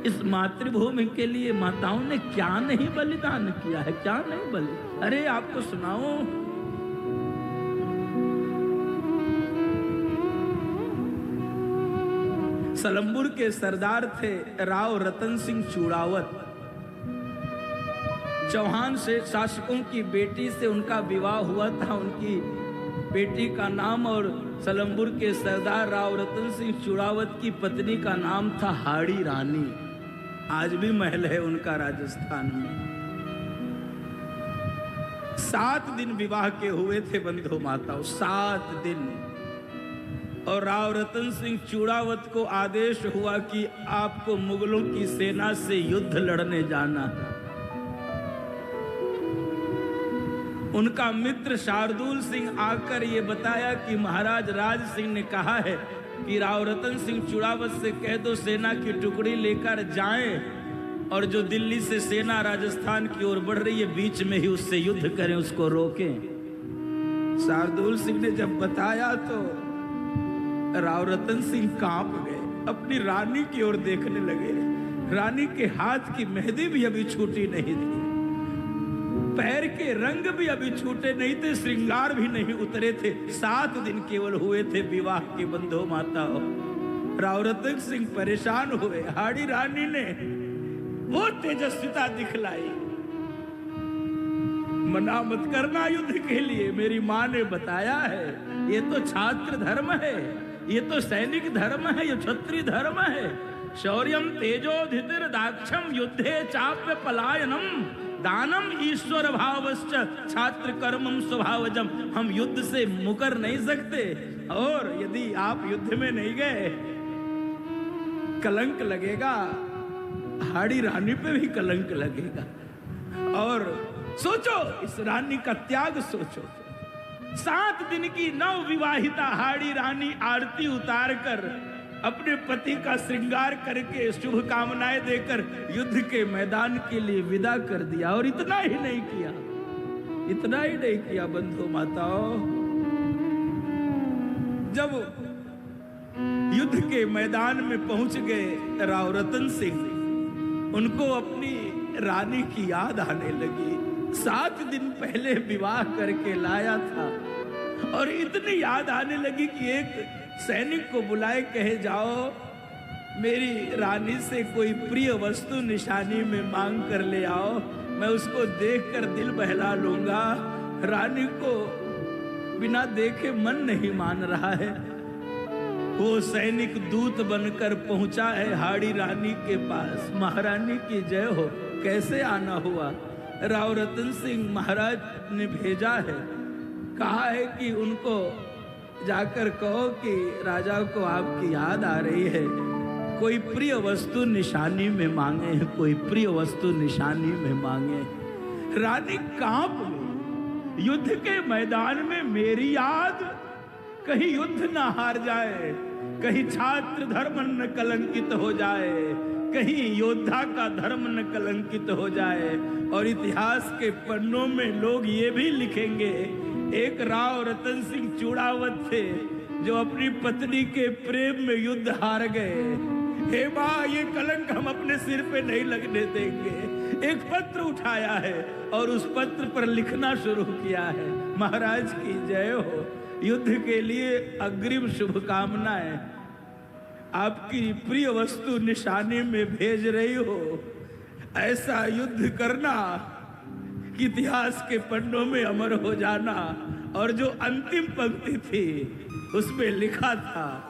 इस मातृभूमि के लिए माताओं ने क्या नहीं बलिदान किया है, क्या नहीं बलि। अरे आपको सुनाओ, सलमपुर के सरदार थे राव रतन सिंह चूड़ावत। चौहान से शासकों की बेटी से उनका विवाह हुआ था। उनकी बेटी का नाम और सलमपुर के सरदार राव रतन सिंह चूड़ावत की पत्नी का नाम था हाड़ी रानी। आज भी महल है उनका राजस्थान में। 7 दिन विवाह के हुए थे बंधु माताओं, 7 दिन। और राव रतन सिंह चूड़ावत को आदेश हुआ कि आपको मुगलों की सेना से युद्ध लड़ने जाना है। उनका मित्र शार्दुल सिंह आकर ये बताया कि महाराज राज सिंह ने कहा है कि राव रतन सिंह चूड़ावत से कह दो सेना की टुकड़ी लेकर जाएं और जो दिल्ली से सेना राजस्थान की ओर बढ़ रही है बीच में ही उससे युद्ध करें, उसको रोकें। शार्दुल सिंह ने जब बताया तो राव रतन सिंह कांप गए, अपनी रानी की ओर देखने लगे। रानी के हाथ की मेहंदी भी अभी छूटी नहीं थी, पैर के रंग भी अभी छूटे नहीं थे, श्रृंगार भी नहीं उतरे थे। 7 दिन केवल हुए थे विवाह के बंधु माताओं। राव रतन सिंह परेशान हुए। हाड़ी रानी ने वो तेजस्विता दिखलाई। मना मत करना युद्ध के लिए, मेरी माँ ने बताया है ये तो छात्र धर्म है, ये तो सैनिक धर्म है, ये क्षत्रिय धर्म है। शौर्यम तेजोधितिर दाक्षम युद्धे चाप्य पलायनम दानम ईश्वर भावश्च छात्र कर्मम स्वभावजम। हम युद्ध से मुकर नहीं सकते, और यदि आप युद्ध में नहीं गए कलंक लगेगा, हाड़ी रानी पे भी कलंक लगेगा। और सोचो, इस रानी का त्याग सोचो। 7 दिन की नवविवाहिता हाड़ी रानी आरती उतार कर अपने पति का श्रृंगार करके शुभ कामनाएं देकर युद्ध के मैदान के लिए विदा कर दिया। और इतना ही नहीं किया, इतना ही नहीं किया बंधु माताओं, जब युद्ध के मैदान में पहुंच गए राव रतन सिंह, उनको अपनी रानी की याद आने लगी। 7 दिन पहले विवाह करके लाया था और इतनी याद आने लगी कि एक सैनिक को बुलाए, कहे जाओ मेरी रानी से कोई प्रिय वस्तु निशानी में मांग कर ले आओ, मैं उसको देखकर दिल बहला लूंगा। रानी को बिना देखे मन नहीं मान रहा है। वो सैनिक दूत बनकर पहुंचा है हाड़ी रानी के पास। महारानी की जय हो। कैसे आना हुआ? राव रतन सिंह महाराज ने भेजा है, कहा है कि उनको जाकर कहो कि राजा को आपकी याद आ रही है, कोई प्रिय वस्तु निशानी में मांगे, कोई प्रिय वस्तु निशानी में मांगे। रानी कांप गई। युद्ध के मैदान में मेरी याद, कहीं युद्ध ना हार जाए, कहीं छात्र धर्म न कलंकित हो जाए, कहीं योद्धा का धर्म न कलंकित हो जाए। और इतिहास के पन्नों में लोग ये भी लिखेंगे, एक राव रतन सिंह चूड़ावत थे जो अपनी पत्नी के प्रेम में युद्ध हार गए। हे मां, ये कलंक हम अपने सिर पे नहीं लगने देंगे। एक पत्र उठाया है और उस पत्र पर लिखना शुरू किया है, महाराज की जय हो। युद्ध के लिए अग्रिम शुभकामनाएं, आपकी प्रिय वस्तु निशाने में भेज रही हो। ऐसा युद्ध करना कि इतिहास के पन्नों में अमर हो जाना। और जो अंतिम पंक्ति थी उसमें लिखा था,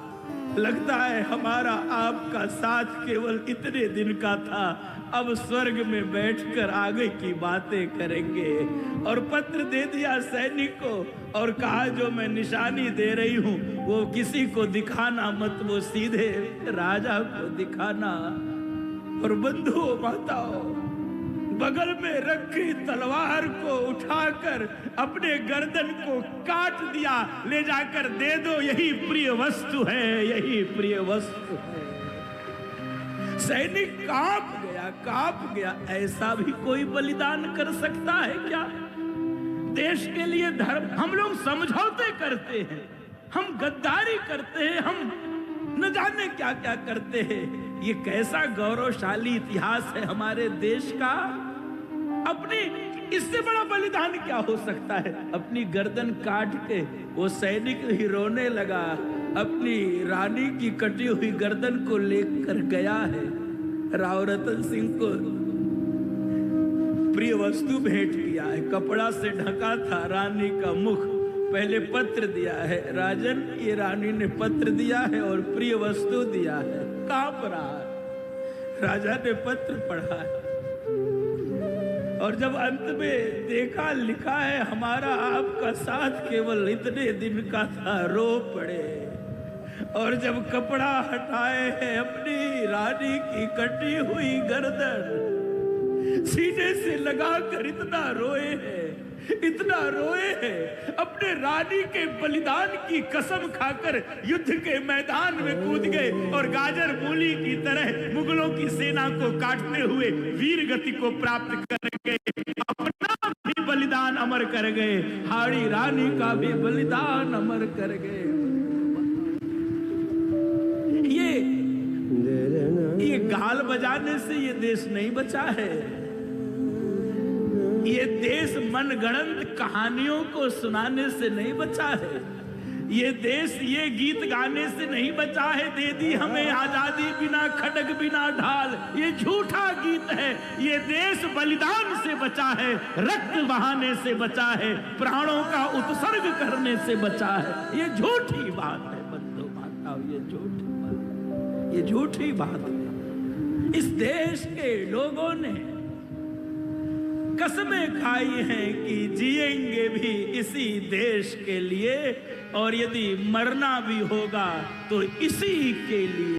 लगता है हमारा आपका साथ केवल इतने दिन का था, अब स्वर्ग में बैठकर आगे की बातें करेंगे। और पत्र दे दिया सैनिक को और कहा जो मैं निशानी दे रही हूं वो किसी को दिखाना मत, वो सीधे राजा को दिखाना। और बंधुओं माताओं, बगल में रखी तलवार को उठाकर अपने गर्दन को काट दिया, ले जाकर दे दो, यही प्रिय वस्तु है, यही प्रिय वस्तु है। सैनिक कांप गया। ऐसा भी कोई बलिदान कर सकता है क्या? देश के लिए धर्म, हम लोग समझौते करते हैं, हम गद्दारी करते हैं, हम न जाने क्या क्या करते हैं। ये कैसा गौरवशाली इतिहास है हमारे देश का। अपनी इससे बड़ा बलिदान क्या हो सकता है। अपनी गर्दन काट के वो सैनिक ही रोने लगा, अपनी रानी की कटी हुई गर्दन को लेकर गया है। राव रतन सिंह को प्रिय वस्तु भेंट किया है, कपड़ा से ढका था रानी का मुख। पहले पत्र दिया है, राजन ये रानी ने पत्र दिया है और प्रिय वस्तु दिया है। कांप रहा है, राजा ने पत्र पढ़ा है और जब अंत में देखा लिखा है हमारा आपका साथ केवल इतने दिन का था, रो पड़े। और जब कपड़ा हटाए हैं अपनी रानी की कटी हुई गर्दन सीने से लगाकर इतना रोए हैं, इतना रोए हैं। अपने रानी के बलिदान की कसम खाकर युद्ध के मैदान में कूद गए और गाजर मूली की तरह मुगलों की सेना को काटते हुए वीर गति को प्राप्त कर गए। अपना भी बलिदान अमर कर गए, हाड़ी रानी का भी बलिदान अमर कर गए। ये गाल बजाने से ये देश नहीं बचा है। ये देश मनगढ़ंत कहानियों को सुनाने से नहीं बचा है। ये देश ये गीत गाने से नहीं बचा है, दे दी हमें आजादी बिना खड़ग बिना ढाल, ये झूठा गीत है। ये देश बलिदान से बचा है, रक्त बहाने से बचा है, प्राणों का उत्सर्ग करने से बचा है। ये झूठी बात है बंधु माताओं, ये झूठी बात, ये झूठी बात है। इस देश के लोगों ने कसमें खाई हैं कि जिएंगे भी इसी देश के लिए और यदि मरना भी होगा तो इसी के लिए।